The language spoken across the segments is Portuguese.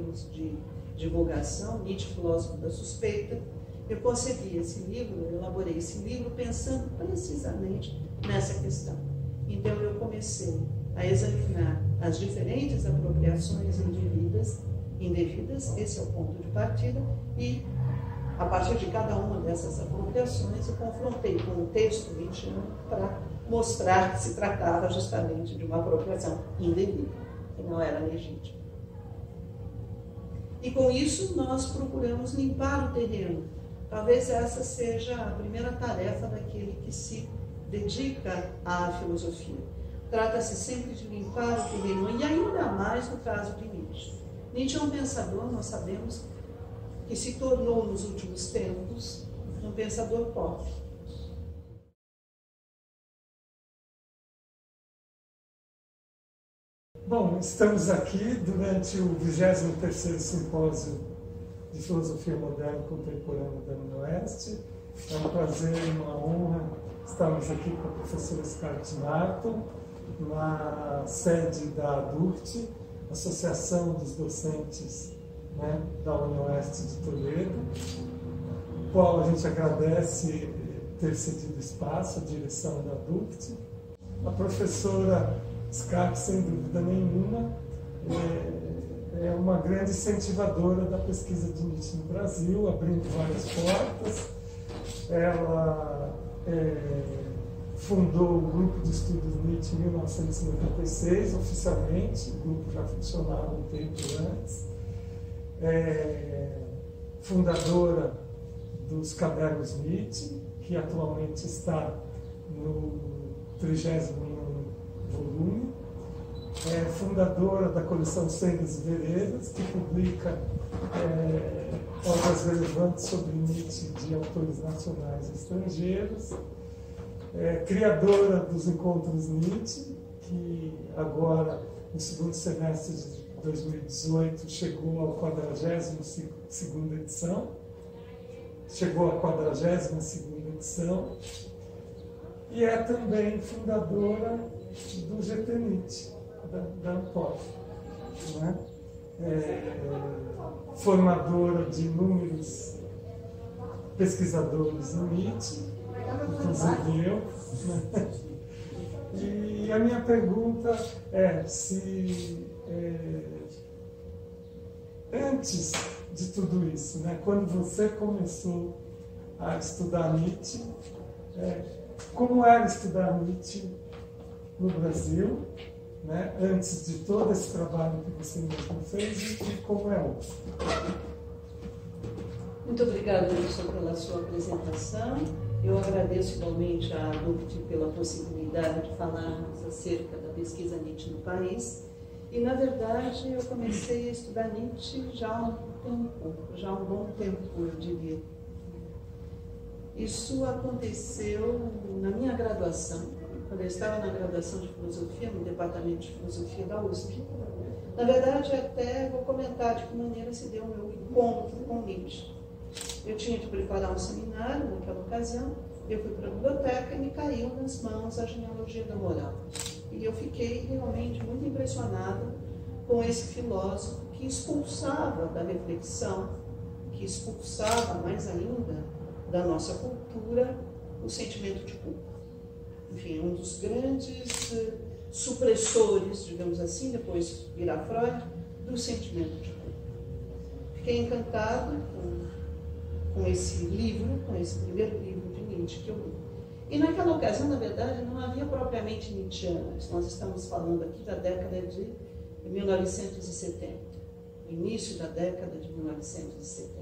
termos de divulgação, Nietzsche, filósofo da suspeita, eu concebi esse livro, eu elaborei esse livro pensando precisamente nessa questão. Então eu comecei a examinar as diferentes apropriações indevidas, esse é o ponto de partida, e a partir de cada uma dessas apropriações eu confrontei com o texto nietzscheano para mostrar que se tratava justamente de uma apropriação indevida, que não era legítima. E com isso nós procuramos limpar o terreno. Talvez essa seja a primeira tarefa daquele que se dedica à filosofia. Trata-se sempre de limpar o terreno, e ainda mais no caso de Nietzsche. Nietzsche é um pensador, nós sabemos, que se tornou nos últimos tempos um pensador pop. Bom, estamos aqui durante o 23º Simpósio de Filosofia Moderna e Contemporânea da UniOeste. É um prazer e uma honra estarmos aqui com a professora Scarlett Marton, na sede da ADURT, Associação dos Docentes, né, da UniOeste de Toledo, o qual a gente agradece ter cedido espaço, a direção da ADURT. A professora Scarlett, sem dúvida nenhuma, é uma grande incentivadora da pesquisa de Nietzsche no Brasil, abrindo várias portas. Ela fundou o Grupo de Estudos Nietzsche em 1996, oficialmente. O grupo já funcionava um tempo antes. Fundadora dos Cadernos Nietzsche, que atualmente está no 30º volume. Fundadora da coleção Sendas e Veredas, que publica obras relevantes sobre Nietzsche de autores nacionais e estrangeiros. Criadora dos Encontros Nietzsche, que agora, no segundo semestre de 2018, chegou à 42ª edição. E é também fundadora do GT Nietzsche, da Ampol, né? Formadora de inúmeros pesquisadores em Nietzsche, inclusive eu. Né? E a minha pergunta é se, antes de tudo isso, né, quando você começou a estudar Nietzsche, como era estudar Nietzsche no Brasil, né, antes de todo esse trabalho que você mesmo fez, e como é hoje? Muito obrigada, Wilson, pela sua apresentação. Eu agradeço igualmente à ADURT pela possibilidade de falarmos acerca da pesquisa Nietzsche no país. E, na verdade, eu comecei a estudar Nietzsche já há um bom tempo, eu diria. Isso aconteceu na minha graduação, quando eu estava na graduação de filosofia, no departamento de filosofia da USP. Na verdade, até vou comentar de que maneira se deu o meu encontro com Nietzsche. Eu tinha de preparar um seminário naquela ocasião, eu fui para a biblioteca e me caiu nas mãos a genealogia da moral. E eu fiquei realmente muito impressionada com esse filósofo que expulsava da reflexão, que expulsava mais ainda da nossa cultura o sentimento de culpa. Enfim, um dos grandes supressores, digamos assim, depois virá Freud, do sentimento de culpa. Fiquei encantada com esse livro, com esse primeiro livro de Nietzsche que eu li. E naquela ocasião, na verdade, não havia propriamente Nietzscheanas. Nós estamos falando aqui da década de 1970, início da década de 1970.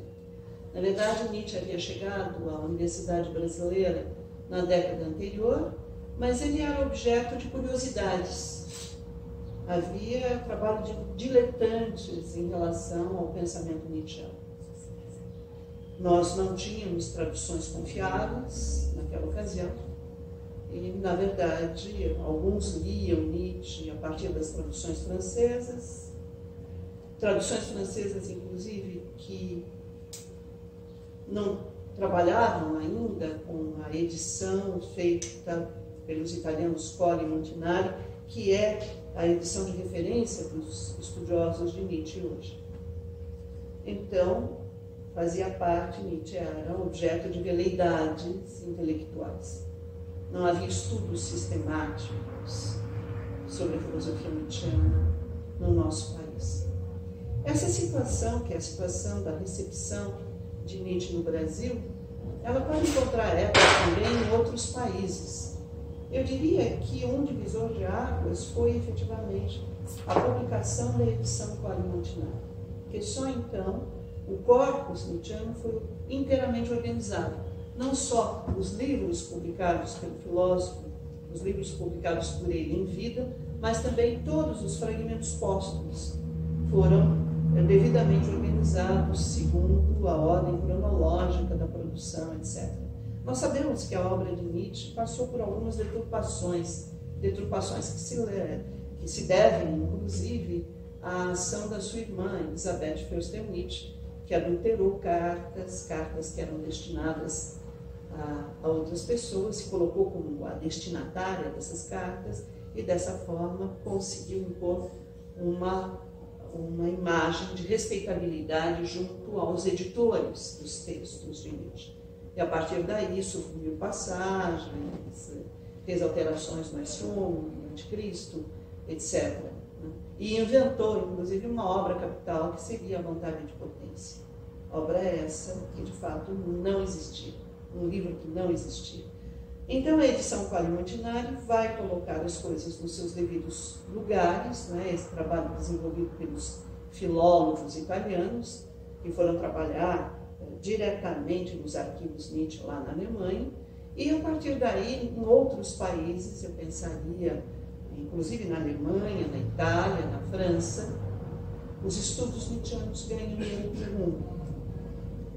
Na verdade, Nietzsche havia chegado à Universidade Brasileira na década anterior, mas ele era objeto de curiosidades. Havia trabalho de diletantes em relação ao pensamento nietzschiano. Nós não tínhamos traduções confiáveis naquela ocasião, e, na verdade, alguns liam Nietzsche a partir das traduções francesas, inclusive, que não trabalhavam ainda com a edição feita pelos italianos Colli e Montinari, que é a edição de referência dos estudiosos de Nietzsche hoje. Então, fazia parte, Nietzsche era objeto de veleidades intelectuais. Não havia estudos sistemáticos sobre a filosofia nietzschiana no nosso país. Essa situação, que é a situação da recepção de Nietzsche no Brasil, ela pode encontrar eco também em outros países. Eu diria que um divisor de águas foi efetivamente a publicação da edição Quali-Montinari, que só então o corpus nietzschiano foi inteiramente organizado. Não só os livros publicados pelo filósofo, os livros publicados por ele em vida, mas também todos os fragmentos póstumos foram devidamente organizados segundo a ordem cronológica da produção, etc. Nós sabemos que a obra de Nietzsche passou por algumas deturpações que se devem, inclusive, à ação da sua irmã, Elisabeth Förster Nietzsche, que adulterou cartas que eram destinadas a outras pessoas, se colocou como a destinatária dessas cartas e, dessa forma, conseguiu impor uma imagem de respeitabilidade junto aos editores dos textos de Nietzsche. E, a partir daí, suprimiu passagens, fez alterações no Assumo, no Anticristo, etc. E inventou, inclusive, uma obra capital que seria a Vontade de Potência. Obra essa que, de fato, não existia. Um livro que não existia. Então, a edição Quali-Montinari vai colocar as coisas nos seus devidos lugares, né? Esse trabalho desenvolvido pelos filólogos italianos, que foram trabalhar diretamente nos arquivos Nietzsche lá na Alemanha, e a partir daí, em outros países, eu pensaria, inclusive na Alemanha, na Itália, na França, os estudos nietzschianos ganham outro rumo.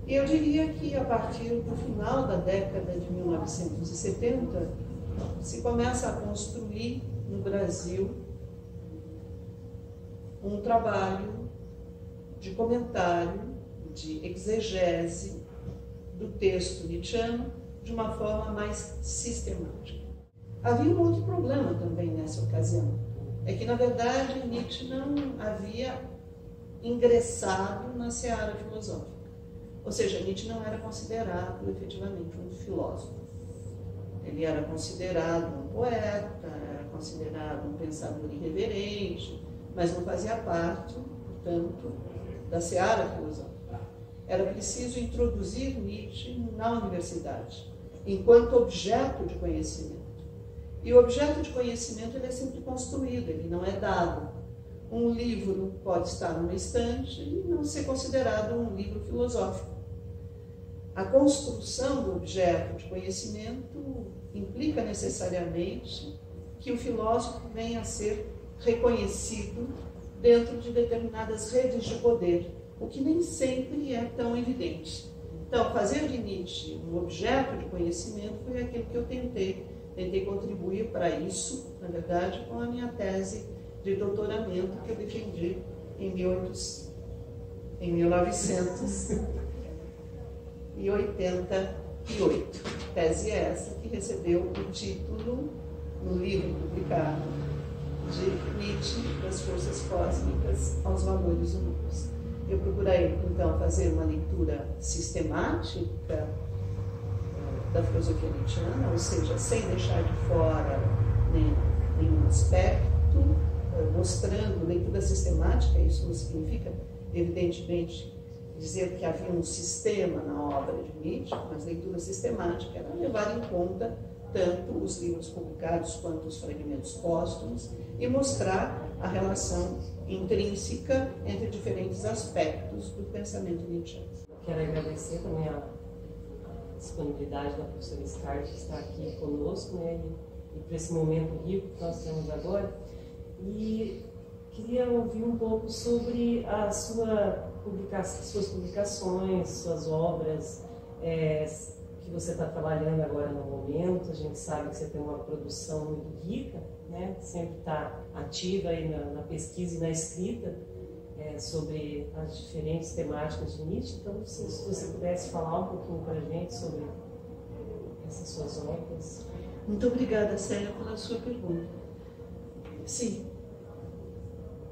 E eu diria que a partir do final da década de 1970, se começa a construir no Brasil um trabalho de comentário, de exegese do texto nietzschiano de uma forma mais sistemática. Havia um outro problema também nessa ocasião, é que, na verdade, Nietzsche não havia ingressado na seara filosófica. Ou seja, Nietzsche não era considerado efetivamente um filósofo. Ele era considerado um poeta, era considerado um pensador irreverente, mas não fazia parte, portanto, da seara filosófica. Era preciso introduzir Nietzsche na universidade, enquanto objeto de conhecimento. E o objeto de conhecimento ele é sempre construído, ele não é dado. Um livro pode estar numa estante e não ser considerado um livro filosófico. A construção do objeto de conhecimento implica necessariamente que o filósofo venha a ser reconhecido dentro de determinadas redes de poder, o que nem sempre é tão evidente. Então, fazer de Nietzsche um objeto de conhecimento foi aquilo que eu tentei contribuir para isso, na verdade, com a minha tese de doutoramento que eu defendi em 1988. Tese essa que recebeu o título, no livro publicado, de Nietzsche, das forças cósmicas aos valores humanos. Eu procurei, então, fazer uma leitura sistemática da filosofia nietzschiana, ou seja, sem deixar de fora nenhum aspecto, mostrando leitura sistemática. Isso não significa, evidentemente, dizer que havia um sistema na obra de Nietzsche, mas leitura sistemática era levar em conta tanto os livros publicados quanto os fragmentos póstumos e mostrar a relação intrínseca entre diferentes aspectos do pensamento nietzschiano. Quero agradecer também a disponibilidade da professora Scar de estar aqui conosco, né, e por esse momento rico que nós temos agora. E queria ouvir um pouco sobre a suas publicações, suas obras, que você está trabalhando agora no momento. A gente sabe que você tem uma produção muito rica, né? Sempre está ativa aí na pesquisa e na escrita sobre as diferentes temáticas de Nietzsche. Então, se você pudesse falar um pouquinho para a gente sobre essas suas obras. Muito obrigada, Célia, pela sua pergunta. Sim,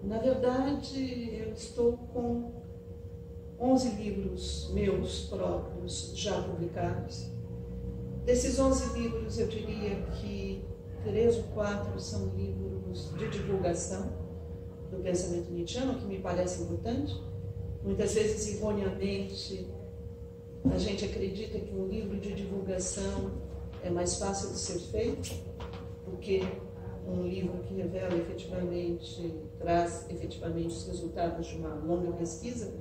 na verdade, eu estou com 11 livros meus próprios já publicados. Desses 11 livros, eu diria que 3 ou 4 são livros de divulgação do pensamento nietzschiano, que me parece importante. Muitas vezes, erroneamente, a gente acredita que um livro de divulgação é mais fácil de ser feito do que um livro que revela efetivamente, traz efetivamente os resultados de uma longa pesquisa,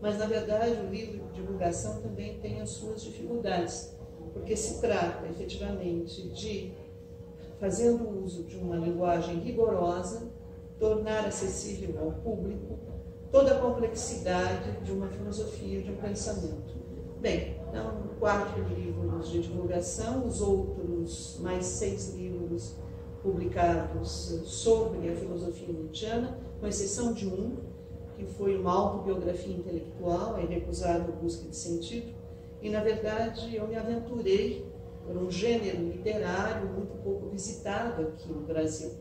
mas na verdade o livro de divulgação também tem as suas dificuldades, porque se trata efetivamente de, fazendo uso de uma linguagem rigorosa, tornar acessível ao público toda a complexidade de uma filosofia, de um pensamento. Bem, então 4 livros de divulgação, os outros mais 6 livros publicados sobre a filosofia nietzschiana, com exceção de um, que foi uma autobiografia intelectual, A Irrecusável Busca de Sentido, e na verdade eu me aventurei por um gênero literário muito pouco visitado aqui no Brasil.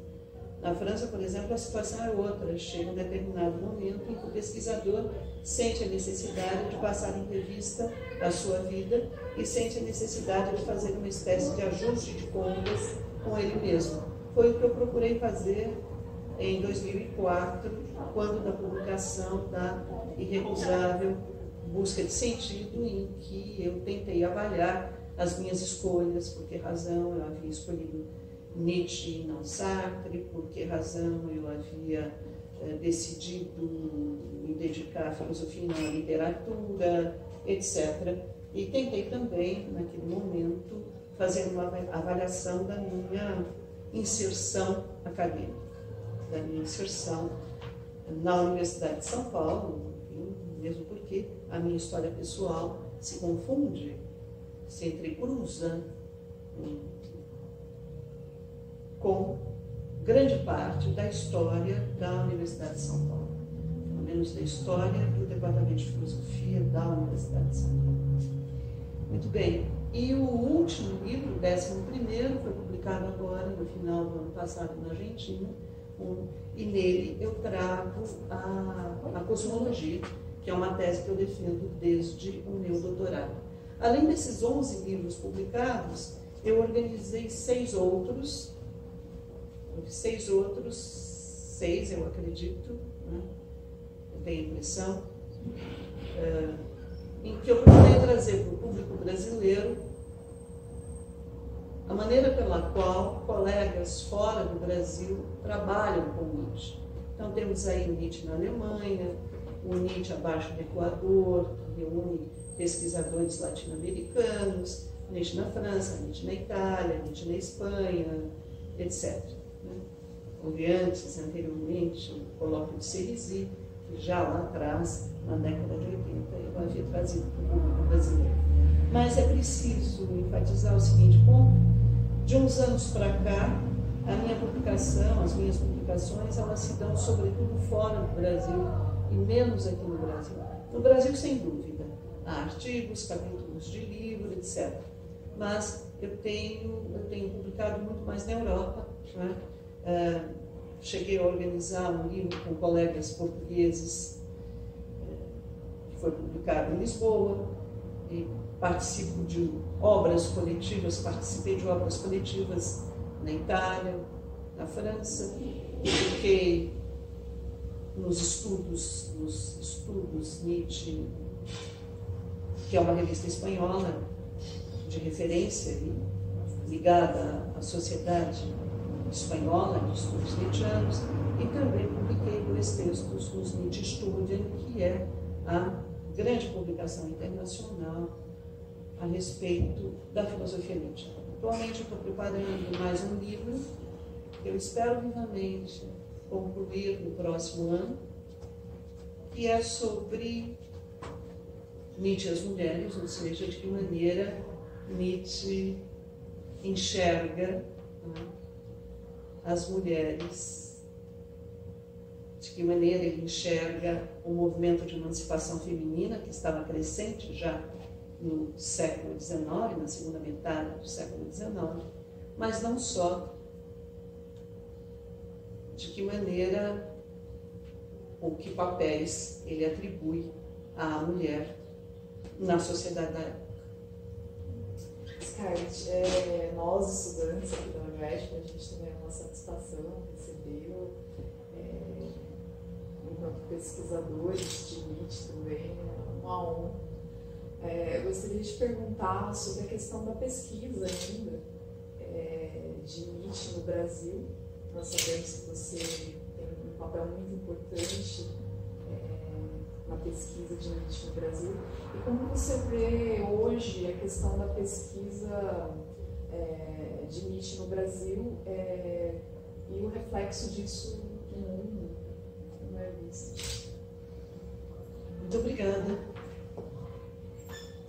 Na França, por exemplo, a situação é outra. Chega um determinado momento em que o pesquisador sente a necessidade de passar em revista a sua vida e sente a necessidade de fazer uma espécie de ajuste de contas com ele mesmo. Foi o que eu procurei fazer em 2004, quando da publicação da Irrecusável Busca de Sentido, em que eu tentei avaliar as minhas escolhas, por que razão eu havia escolhido Nietzsche e não Sartre, por que razão eu havia decidido me dedicar à filosofia e não à literatura, etc. E tentei também, naquele momento, fazer uma avaliação da minha inserção acadêmica, da minha inserção na Universidade de São Paulo, mesmo porque a minha história pessoal se confunde, se entrecruza com grande parte da história da Universidade de São Paulo, pelo menos da história do Departamento de Filosofia da Universidade de São Paulo. Muito bem, e o último livro, o 11º, foi publicado agora, no final do ano passado, na Argentina, e nele eu trago a cosmologia, que é uma tese que eu defendo desde o meu doutorado. Além desses 11 livros publicados, eu organizei 6 outros, eu acredito, né? Eu tenho a impressão, em que eu procurei trazer para o público brasileiro a maneira pela qual colegas fora do Brasil trabalham com Nietzsche. Então temos aí o Nietzsche na Alemanha, o Nietzsche abaixo do Equador, que reúne pesquisadores latino-americanos, Nietzsche na França, Nietzsche na Itália, Nietzsche na Espanha, etc. Houve anteriormente, o colóquio de Cerisy, que já lá atrás, na década de 80, eu havia trazido para o público brasileiro. Mas é preciso enfatizar o seguinte ponto: de uns anos para cá, a minha publicação, as minhas publicações, elas se dão sobretudo fora do Brasil e menos aqui no Brasil. No Brasil, sem dúvida, há artigos, capítulos de livro, etc. Mas eu tenho publicado muito mais na Europa, né? Cheguei a organizar um livro com colegas portugueses, que foi publicado em Lisboa, e participo de obras coletivas, participei de obras coletivas na Itália, na França, e fiquei nos estudos Nietzsche, que é uma revista espanhola de referência, ligada à sociedade espanhola de estudos nietzschianos, e também publiquei 2 textos nos Nietzsche Studien, que é a grande publicação internacional a respeito da filosofia Nietzsche. Atualmente eu estou preparando mais um livro que eu espero vivamente concluir no próximo ano, que é sobre Nietzsche e as mulheres, ou seja, de que maneira Nietzsche enxerga, né, as mulheres, de que maneira ele enxerga o movimento de emancipação feminina, que estava crescente já no século XIX, na segunda metade do século XIX, mas não só, de que maneira ou que papéis ele atribui à mulher na sociedade da época. Scarlett, nós estudantes aqui da UniVesp, a gente também é uma satisfação recebê-lo enquanto pesquisadores de Nietzsche também, é uma honra. Eu gostaria de perguntar sobre a questão da pesquisa ainda de Nietzsche no Brasil. Nós sabemos que você tem um papel muito importante na pesquisa de Nietzsche no Brasil. E como você vê hoje a questão da pesquisa de Nietzsche no Brasil e o reflexo disso no mundo? Como é visto? Muito obrigada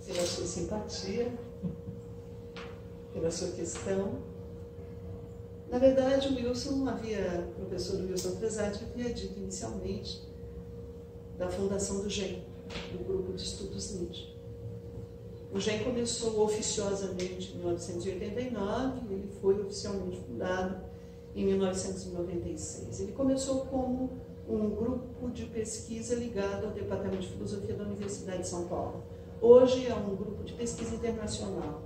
pela sua simpatia, pela sua questão. Na verdade, o professor Wilson Fresati havia dito inicialmente da fundação do GEM, do Grupo de Estudos Nietzsche. O GEM começou oficiosamente em 1989 e ele foi oficialmente fundado em 1996. Ele começou como um grupo de pesquisa ligado ao Departamento de Filosofia da Universidade de São Paulo. Hoje é um grupo de pesquisa internacional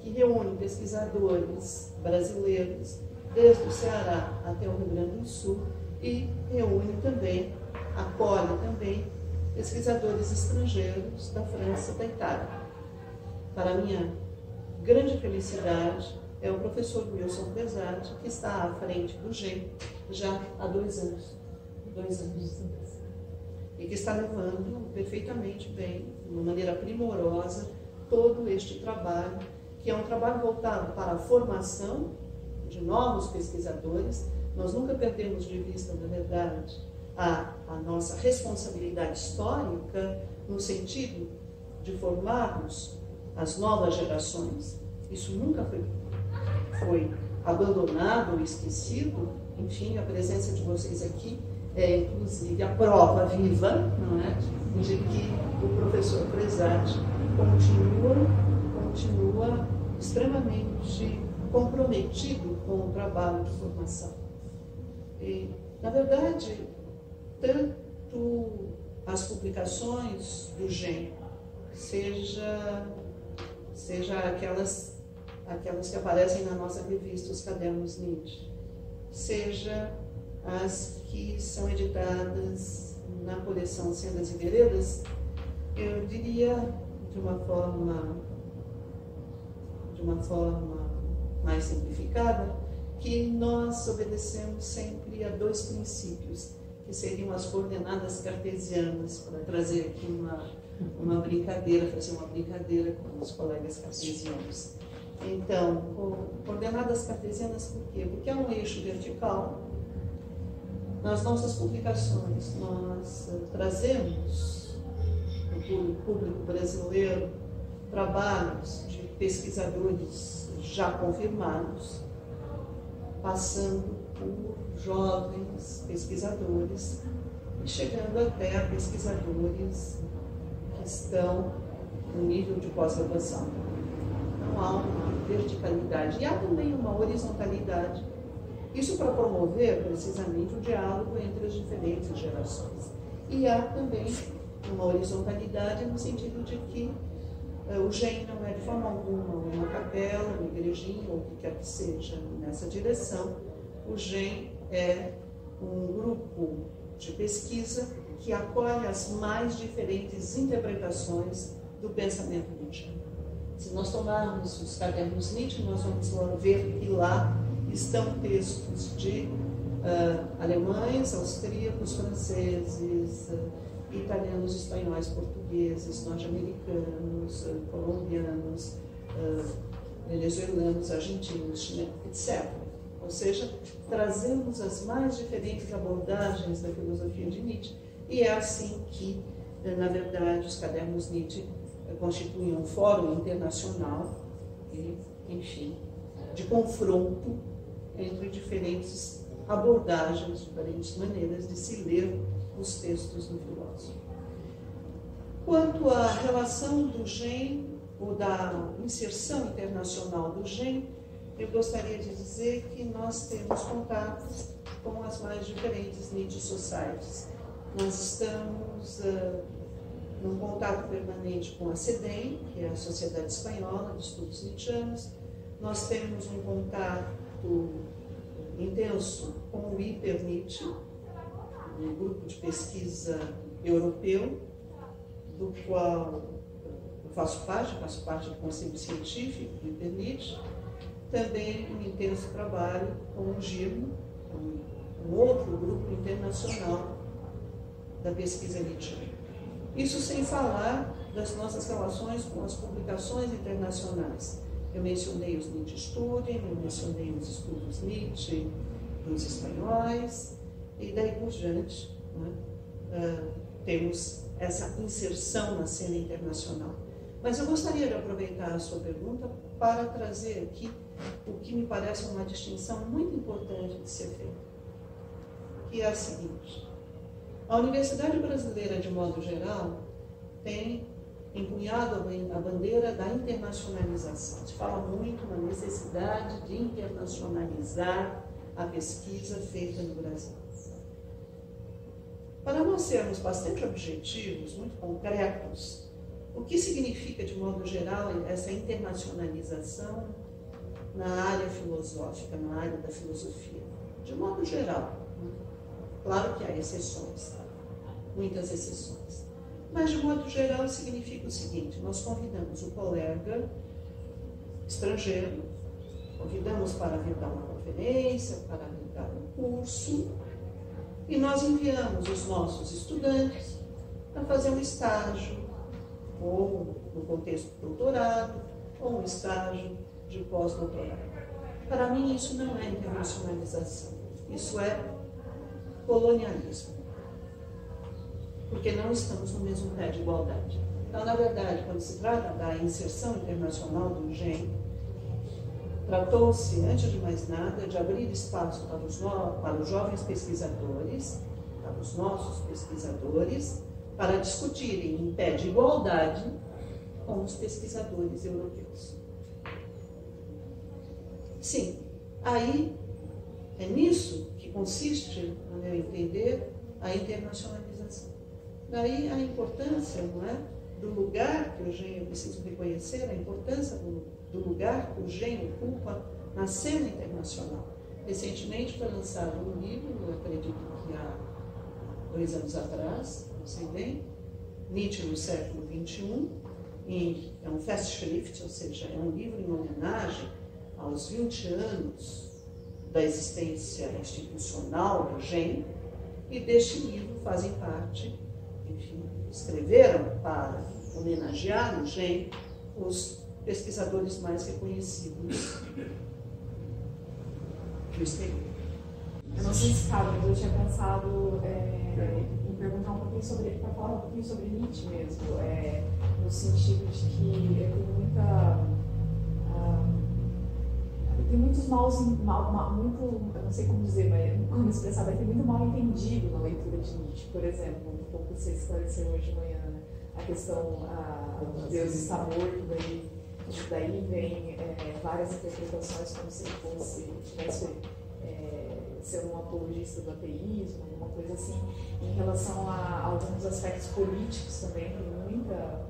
que reúne pesquisadores brasileiros desde o Ceará até o Rio Grande do Sul e reúne também, acolhe também pesquisadores estrangeiros da França e da Itália. Para minha grande felicidade, é o professor Wilson Fresati, que está à frente do GEM já há 2 anos. 2 anos. E que está levando perfeitamente bem, de uma maneira primorosa, todo este trabalho, que é um trabalho voltado para a formação de novos pesquisadores. Nós nunca perdemos de vista, na verdade, a nossa responsabilidade histórica no sentido de formarmos as novas gerações. Isso nunca foi abandonado ou esquecido. Enfim, a presença de vocês aqui é, inclusive, a prova viva, não é, de que o professor Fresati continua extremamente comprometido com o trabalho de formação. E, na verdade, tanto as publicações do GEM, seja aquelas que aparecem na nossa revista, os Cadernos Nietzsche, seja as que são editadas na coleção Sendas e Veredas, eu diria de uma forma mais simplificada, que nós obedecemos sempre a 2 princípios, que seriam as coordenadas cartesianas, para trazer aqui uma brincadeira, fazer uma brincadeira com os colegas cartesianos. Então, coordenadas cartesianas por quê? Porque é um eixo vertical. Nas nossas publicações, nós trazemos para o público brasileiro trabalhos de pesquisadores já confirmados, passando por jovens pesquisadores e chegando até a pesquisadores que estão no nível de pós-graduação. Então há uma verticalidade e há também uma horizontalidade. Isso para promover precisamente o diálogo entre as diferentes gerações. E há também uma horizontalidade no sentido de que o GEM não é de forma alguma uma capela, uma igrejinha, ou o que quer que seja nessa direção. O GEM é um grupo de pesquisa que acolhe as mais diferentes interpretações do pensamento Nietzsche. Se nós tomarmos os Cadernos Nietzsche, nós vamos ver que lá estão textos de alemães, austríacos, franceses, italianos, espanhóis, portugueses, norte-americanos, colombianos, venezuelanos, argentinos, chilenos, etc. Ou seja, trazemos as mais diferentes abordagens da filosofia de Nietzsche, e é assim que, na verdade, os Cadernos Nietzsche constituem um fórum internacional, e, enfim, de confronto entre diferentes abordagens, diferentes maneiras de se ler os textos do filósofo. Quanto à relação do GEM, ou da inserção internacional do GEM, eu gostaria de dizer que nós temos contatos com as mais diferentes Nietzsche Societies. Nós estamos num contato permanente com a SEDEM, que é a Sociedade Espanhola de Estudos Nietzschianos. Nós temos um contato intenso com o IPER-Nietzsche, um grupo de pesquisa europeu, do qual eu faço parte do Conselho Científico do IPER-Nietzsche. Também um intenso trabalho com o GIRMO, um outro grupo internacional da pesquisa Nietzsche. Isso sem falar das nossas relações com as publicações internacionais. Eu mencionei os Nietzsche Studien, eu mencionei os estudos Nietzsche dos espanhóis, e daí por diante, né, temos essa inserção na cena internacional. Mas eu gostaria de aproveitar a sua pergunta para trazer aqui o que me parece uma distinção muito importante de ser feita, que é a seguinte: a Universidade Brasileira, de modo geral, tem empunhado a bandeira da internacionalização. Se fala muito na necessidade de internacionalizar a pesquisa feita no Brasil. Para nós sermos bastante objetivos, muito concretos, o que significa, de modo geral, essa internacionalização na área filosófica, na área da filosofia? De modo geral, claro que há exceções, muitas exceções. Mas, de modo geral, significa o seguinte: nós convidamos o colega estrangeiro, convidamos para vir dar uma conferência, para vir dar um curso, e nós enviamos os nossos estudantes para fazer um estágio, ou no contexto de doutorado, ou um estágio de pós-doutorado. Para mim, isso não é internacionalização, isso é colonialismo, porque não estamos no mesmo pé de igualdade. Então, na verdade, quando se trata da inserção internacional do GEM, tratou-se, antes de mais nada, de abrir espaço para os jovens pesquisadores, para os nossos pesquisadores, para discutirem em pé de igualdade com os pesquisadores europeus. Sim, aí é nisso que consiste, no meu entender, a internacionalização. Daí a importância, não é, do lugar que o GEM, eu preciso reconhecer a importância do lugar que o GEM ocupa na cena internacional. Recentemente foi lançado um livro, eu acredito que há 2 anos atrás, não sei bem, Nietzsche no século XXI, é um Festschrift, ou seja, é um livro em homenagem aos 20 anos da existência institucional do GEM, e deste livro fazem parte, enfim, escreveram para homenagear o GEM os pesquisadores mais reconhecidos do exterior. Eu não sei se cabe, mas eu tinha pensado em perguntar um pouquinho sobre, para falar um pouquinho sobre Nietzsche mesmo, no sentido de que tem muitos eu não sei como dizer, mas como expressar, mas tem muito mal entendido na leitura de Nietzsche. Por exemplo, um pouco que você esclareceu hoje de manhã, né? A questão de Deus está morto, daí vem várias interpretações como se ele tivesse ser um apologista do ateísmo, alguma coisa assim. Em relação a alguns aspectos políticos também, tem muita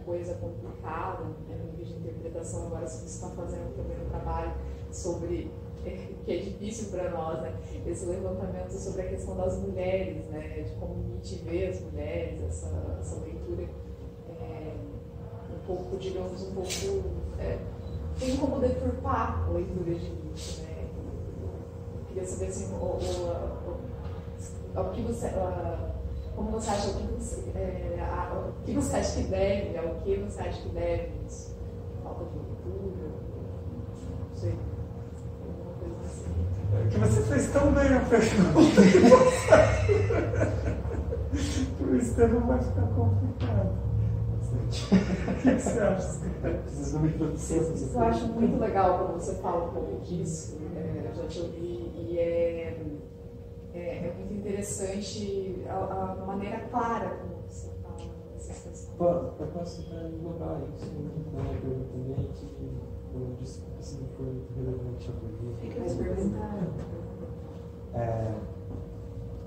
coisa complicada, né, no nível de interpretação. Agora, se você está fazendo também um trabalho sobre, que é difícil para nós, né, esse levantamento sobre a questão das mulheres, né, de como Nietzsche vê as mulheres, essa leitura um pouco, digamos, tem como deturpar a leitura de Nietzsche, né? Eu queria saber assim, como você acha, o que você acha que deve, ao que você acha que deve isso? Falta de leitura? Não sei. Alguma coisa assim. Que você fez tão bem a pergunta que o Estevam vai ficar complicado. O que você acha? Precisa de uma introdução. Eu acho muito legal quando você fala um pouco disso. Eu já te ouvi e é muito interessante a maneira clara como você fala essas questões. Eu posso englobar isso na pergunta também, que eu disse que isso não foi muito relevante a pergunta. Fica mais perguntar.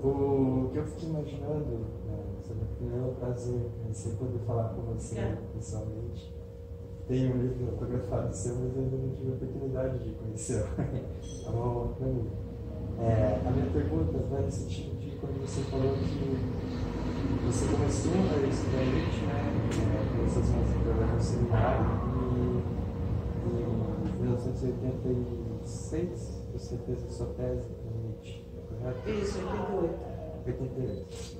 O que eu fiquei imaginando, sobre o primeiro prazer, sem poder falar com você pessoalmente. Tem um livro autografado seu, mas eu ainda não tive a oportunidade de conhecê-lo. É uma honra para mim. A minha pergunta vai no sentido de quando você falou que você começou a estudar Nietzsche, começou a se trabalhar no seminário, e em 1986 você fez a sua tese no Nietzsche, correto? Isso, 88.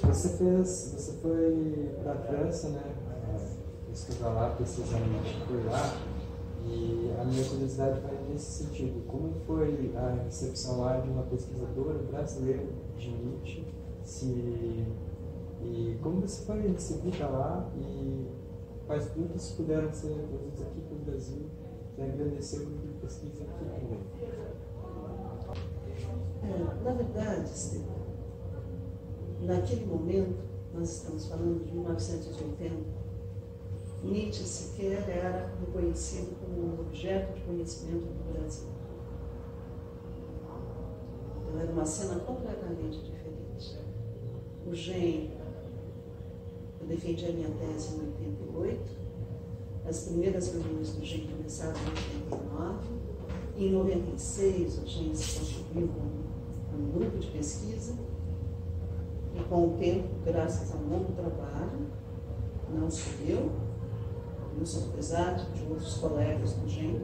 Você foi para a França, estudar lá, precisamente por lá, e a minha curiosidade vai nesse sentido. Como foi a recepção lá de uma pesquisadora brasileira de Nietzsche? E como você foi recebida lá e quais frutos puderam ser trazidos aqui para o Brasil que agradeceu o grupo de pesquisa aqui também? Na verdade, Estevam, naquele momento, nós estamos falando de 1980, Nietzsche sequer era reconhecido como um objeto de conhecimento do Brasil. Então era uma cena completamente diferente. O GEM, eu defendi a minha tese em 88, as primeiras reuniões do GEM começaram em 89, em 96 o GEM se constituiu como um grupo de pesquisa, e com o tempo, graças a um longo trabalho, não só eu, Wilson Pesati, de outros colegas do GEM,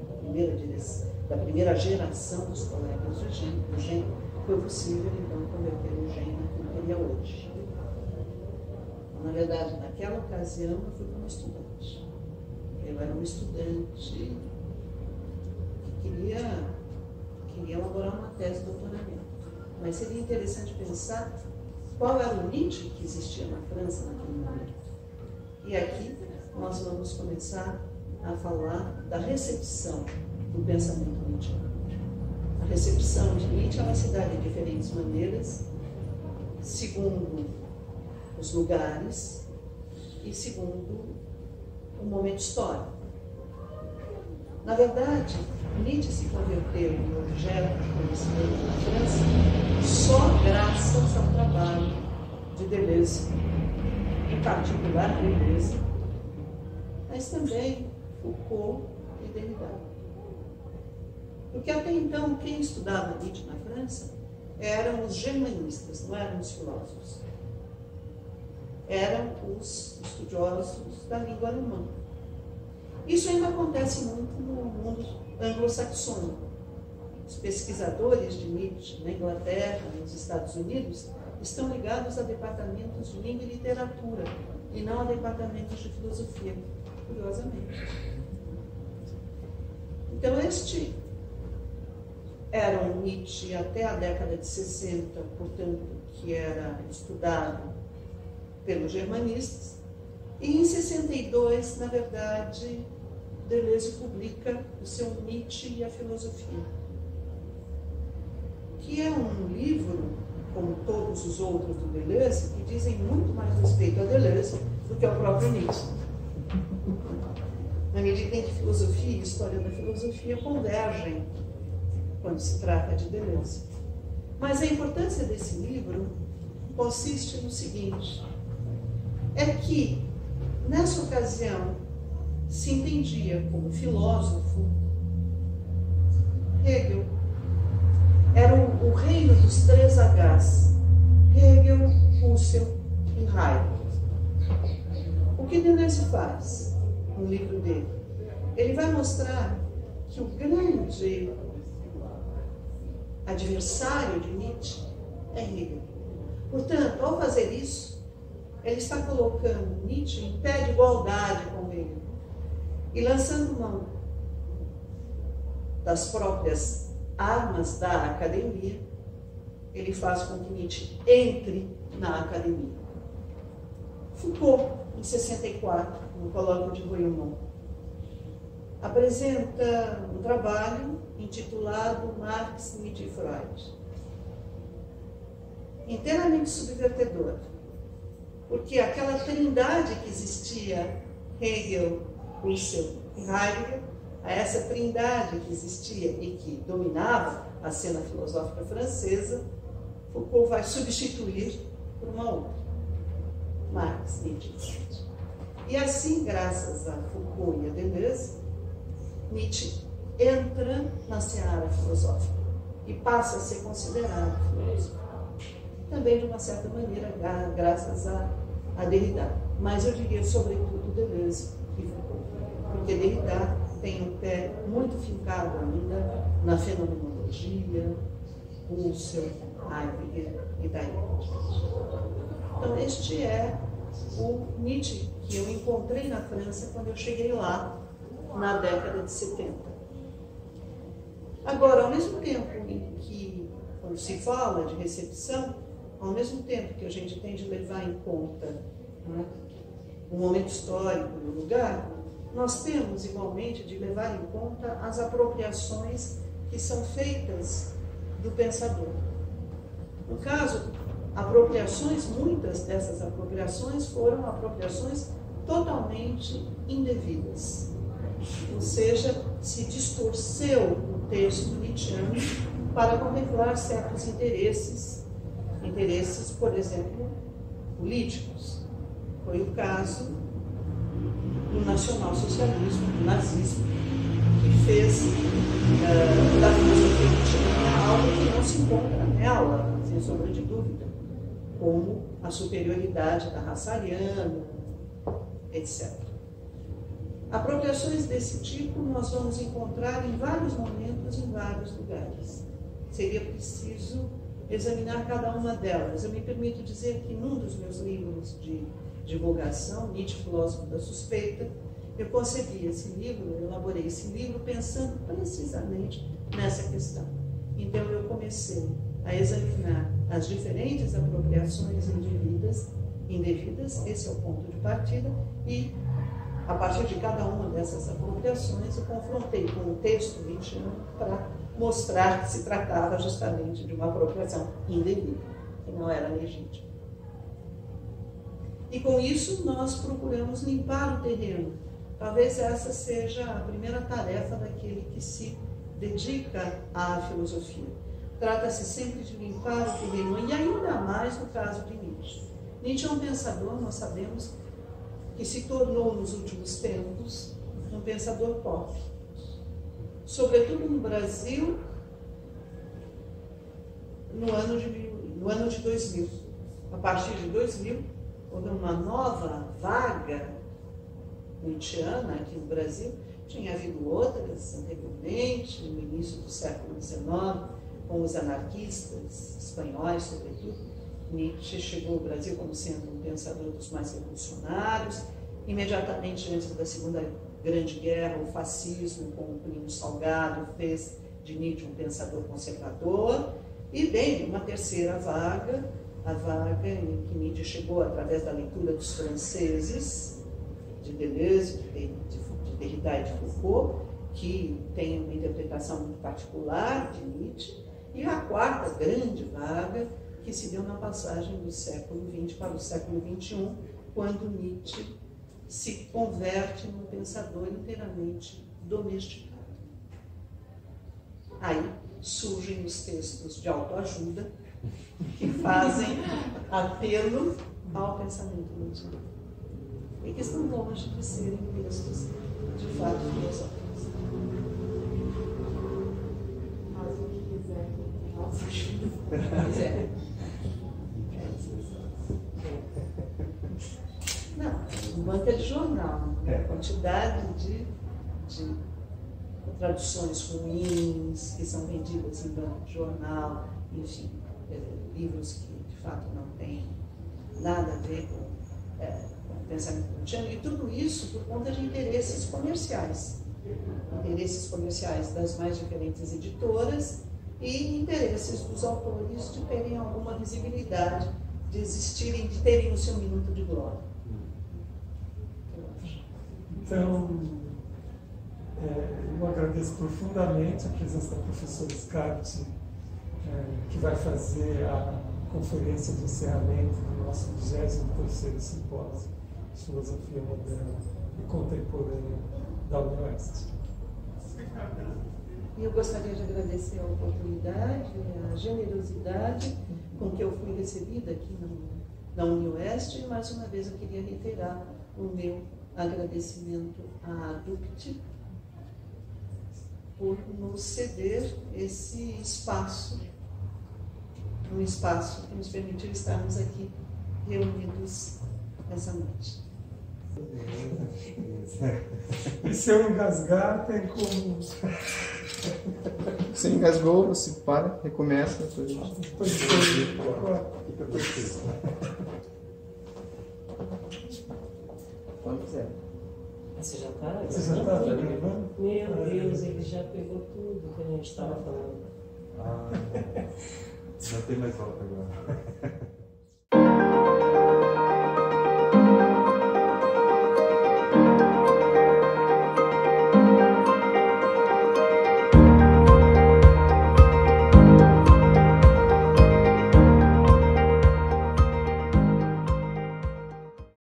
da primeira geração dos colegas do GEM, foi possível, então, converter o GEM naquilo que ele é hoje. Na verdade, naquela ocasião, eu fui como estudante. Eu era um estudante que queria elaborar uma tese de doutoramento. Mas seria interessante pensar qual era o Nietzsche que existia na França naquele momento. E aqui nós vamos começar a falar da recepção do pensamento nietzscheano. A recepção de Nietzsche ela se dá de diferentes maneiras, segundo os lugares e segundo o momento histórico. Na verdade, Nietzsche se converteu em objeto de conhecimento na França só graças ao trabalho de Deleuze, em particular Deleuze, mas também Foucault e Derrida. Porque até então, quem estudava Nietzsche na França eram os germanistas, não eram os filósofos. Eram os estudiosos da língua alemã. Isso ainda acontece muito no mundo anglo-saxônico. Os pesquisadores de Nietzsche na Inglaterra, nos Estados Unidos, estão ligados a departamentos de língua e literatura e não a departamentos de filosofia, curiosamente. Então, este era um Nietzsche até a década de 60, portanto, que era estudado pelos germanistas, e em 62, na verdade, Deleuze publica o seu Nietzsche e a Filosofia, que é um livro, como todos os outros do Deleuze, que dizem muito mais respeito a Deleuze do que ao próprio Nietzsche. Na medida em que filosofia e história da filosofia convergem quando se trata de Deleuze. Mas a importância desse livro consiste no seguinte: é que, nessa ocasião, se entendia como filósofo Hegel. Era o reino dos 3 Hs: Hegel, Husserl e Heidegger. O que Deleuze faz no livro dele? Ele vai mostrar que o grande adversário de Nietzsche é Hegel. Portanto, ao fazer isso, ele está colocando Nietzsche em pé de igualdade com Hegel e lançando mão das próprias armas da academia, ele faz com que Nietzsche entre na academia. Foucault, em 64, no colóquio de Royaumont, apresenta um trabalho intitulado Marx, Nietzsche e Freud, inteiramente subvertedor, porque aquela trindade que existia, Hegel, Husserl e Heidegger, a essa trindade que existia e que dominava a cena filosófica francesa, Foucault vai substituir por uma outra, Marx, Nietzsche. E assim, graças a Foucault e a Deleuze, Nietzsche entra na seara filosófica e passa a ser considerado filósofo. Também, de uma certa maneira, graças a Derrida. Mas eu diria, sobretudo, Deleuze e Foucault. Porque Derrida tem um pé muito fincado ainda na fenomenologia, Husserl, Heidegger e daí. Então, este é o Nietzsche que eu encontrei na França quando eu cheguei lá, na década de 70. Agora, ao mesmo tempo em que, quando se fala de recepção, ao mesmo tempo que a gente tem de levar em conta, né, o momento histórico do lugar, nós temos igualmente de levar em conta as apropriações que são feitas do pensador. No caso, apropriações, muitas dessas apropriações foram apropriações totalmente indevidas. Ou seja, se distorceu o texto nietzschiano para contemplar certos interesses, por exemplo, políticos. Foi o caso do nacionalsocialismo, do nazismo, que fez da filosofia nietzschiana algo que não se encontra nela, sem sombra de dúvida, como a superioridade da raça ariana, etc. Apropriações desse tipo nós vamos encontrar em vários momentos, em vários lugares. Seria preciso examinar cada uma delas. Eu me permito dizer que num dos meus livros de divulgação, Nietzsche, Filósofo da Suspeita, eu concebi esse livro, eu elaborei esse livro pensando precisamente nessa questão. Então eu comecei a examinar as diferentes apropriações indevidas, esse é o ponto de partida, e a partir de cada uma dessas apropriações eu confrontei com o texto nietzschiano para mostrar que se tratava justamente de uma apropriação indevida, que não era legítima. E com isso nós procuramos limpar o terreno. Talvez essa seja a primeira tarefa daquele que se dedica à filosofia. Trata-se sempre de limpar o terreno, e ainda mais no caso de Nietzsche. Nietzsche é um pensador, nós sabemos, que se tornou nos últimos tempos um pensador pop. Sobretudo no Brasil, no ano de 2000. A partir de 2000, houve uma nova vaga nietzschiana aqui no Brasil. Tinha havido outras anteriormente, no início do século XIX, com os anarquistas espanhóis, sobretudo. Nietzsche chegou ao Brasil como sendo um pensador dos mais revolucionários. Imediatamente antes da Segunda Grande Guerra, o fascismo, com o Plínio Salgado, fez de Nietzsche um pensador conservador. E veio uma terceira vaga, a vaga em que Nietzsche chegou através da leitura dos franceses, de Deleuze, de Derrida e de Foucault, que tem uma interpretação muito particular de Nietzsche. E a quarta grande vaga, que se deu na passagem do século XX para o século XXI, quando Nietzsche se converte num pensador inteiramente domesticado. Aí surgem os textos de autoajuda que fazem apelo ao pensamento nietzschiano e que estão longe de serem textos de fato filosóficos. Mas o que quiser, autoajuda. Pois é. Não, banca de jornal, a quantidade de traduções ruins que são vendidas em banca de jornal, enfim, livros que de fato não têm nada a ver com o pensamento nietzschiano, e tudo isso por conta de interesses comerciais das mais diferentes editoras e interesses dos autores de terem alguma visibilidade, de existirem, de terem o seu minuto de glória. Então, eu agradeço profundamente a presença da professora Scarpati, que vai fazer a conferência de encerramento do nosso 23º Simpósio de Filosofia Moderna e Contemporânea da UniOeste. E eu gostaria de agradecer a oportunidade, a generosidade com que eu fui recebida aqui na UniOeste, e mais uma vez eu queria reiterar o meu agradecimento à ADUCT por nos ceder esse espaço, um espaço que nos permitiu estarmos aqui reunidos essa noite. E se eu engasgar, tem como... Você engasgou, você para, recomeça. Depois... Quando quiser. Você já está? Você já está gravando? Meu Deus, ele já pegou tudo que a gente estava falando. Não tem mais volta agora.